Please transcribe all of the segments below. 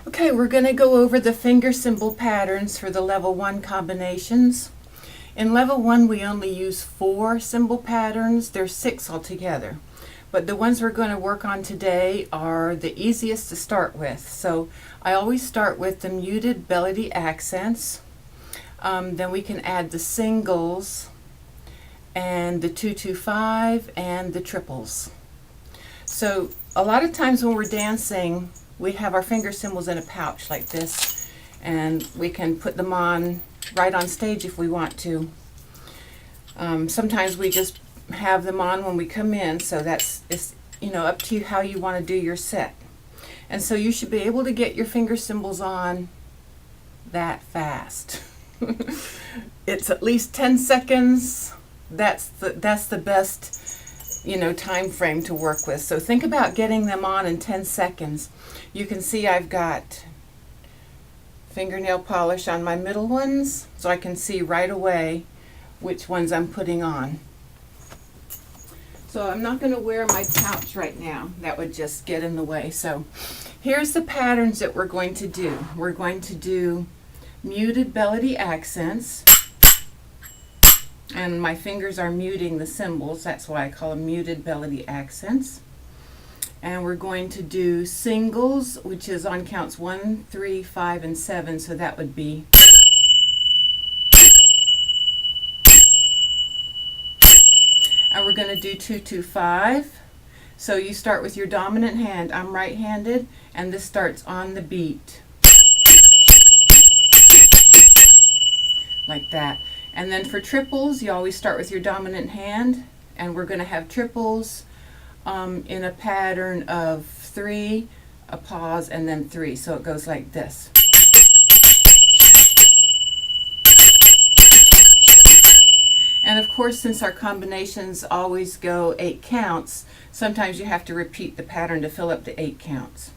Okay, we're going to go over the finger cymbal patterns for the level 1 combinations. In level 1 we only use 4 cymbal patterns. There's 6 altogether. But the ones we're going to work on today are the easiest to start with. So I always start with the muted beledi accents. Then we can add the singles and the 2-2-5 and the triples. So a lot of times when we're dancing, we have our finger cymbals in a pouch like this, and we can put them on right on stage if we want to. Sometimes we just have them on when we come in, so it's up to you how you want to do your set. And so you should be able to get your finger cymbals on that fast. It's at least 10 seconds. That's the best time frame to work with. So think about getting them on in 10 seconds. You can see I've got fingernail polish on my middle ones, so I can see right away which ones I'm putting on. So I'm not going to wear my pouch right now. That would just get in the way. So here's the patterns that we're going to do. We're going to do muted beledi accents. And my fingers are muting the cymbals. That's why I call them muted beledi accents. And we're going to do singles, which is on counts 1, 3, 5, and 7. So that would be. And we're going to do 2-2-5. So you start with your dominant hand. I'm right-handed, and this starts on the beat. Like that. And then for triples, you always start with your dominant hand, and we're going to have triples in a pattern of 3, a pause, and then 3. So it goes like this. And of course, since our combinations always go 8 counts, sometimes you have to repeat the pattern to fill up the 8 counts.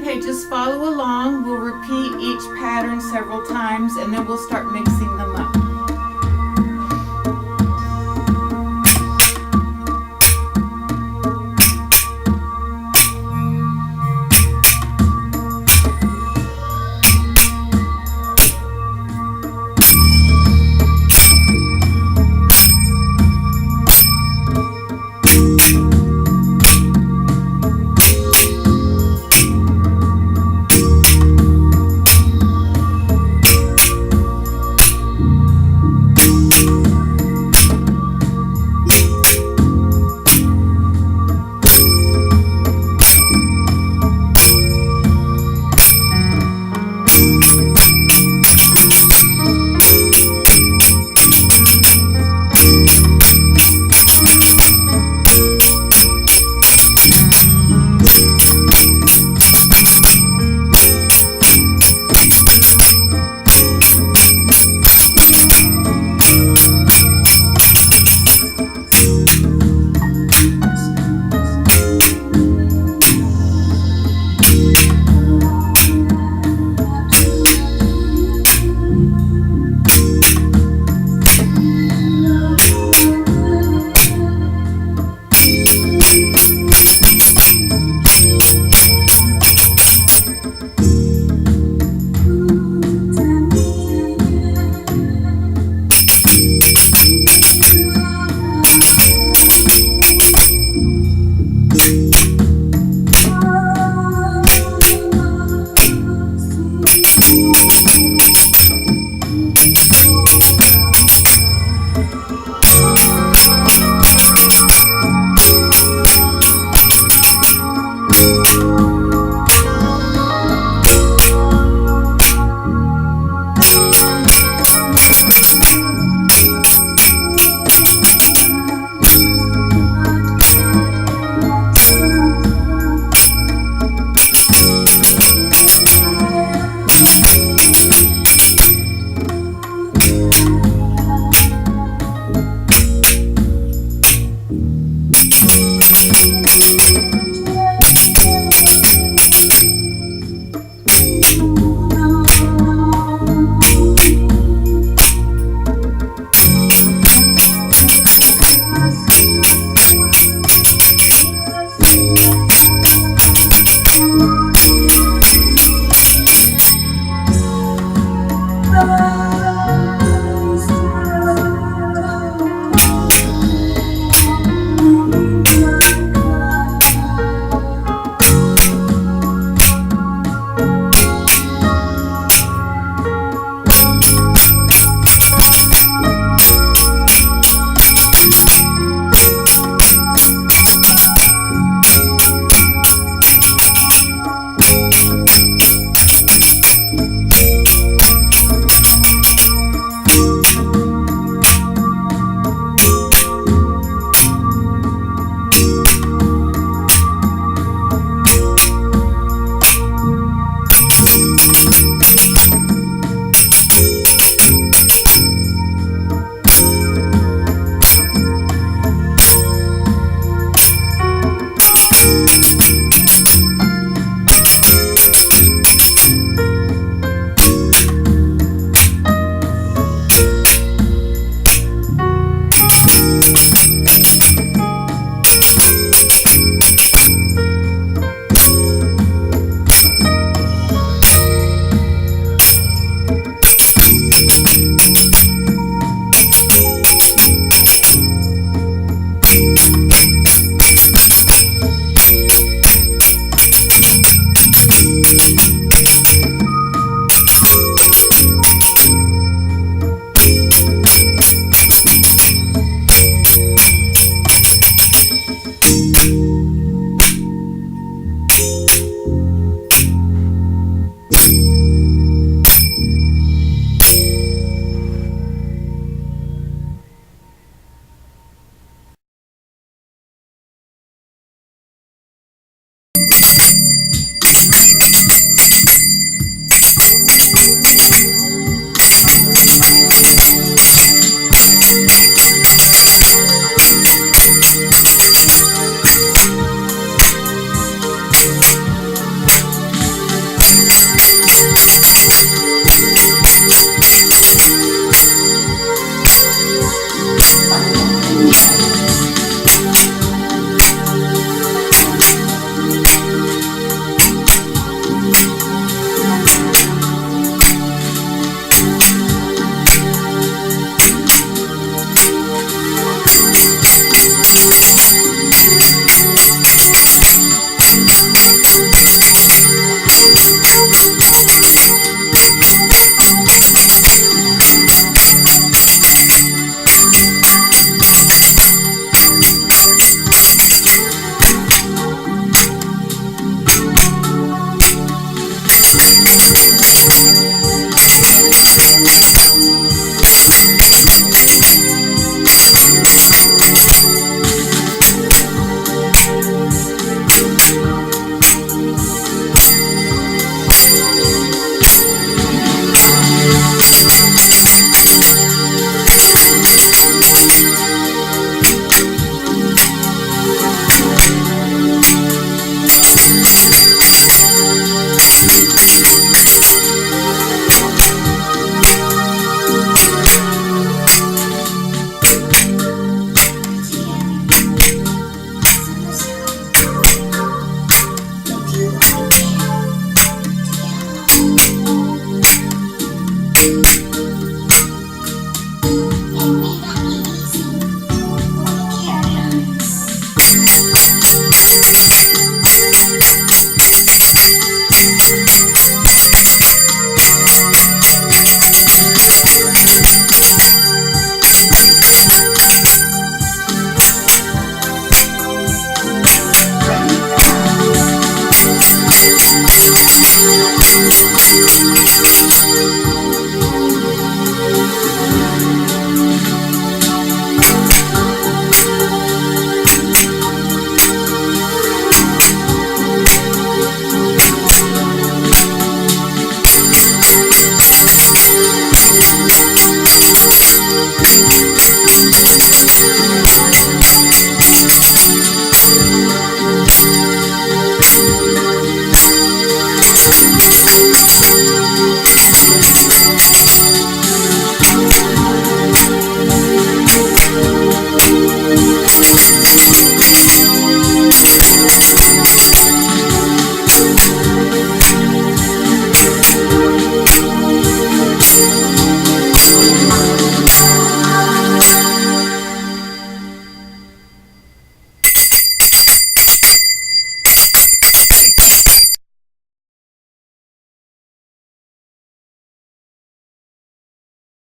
Okay, just follow along. We'll repeat each pattern several times, and then we'll start mixing them up.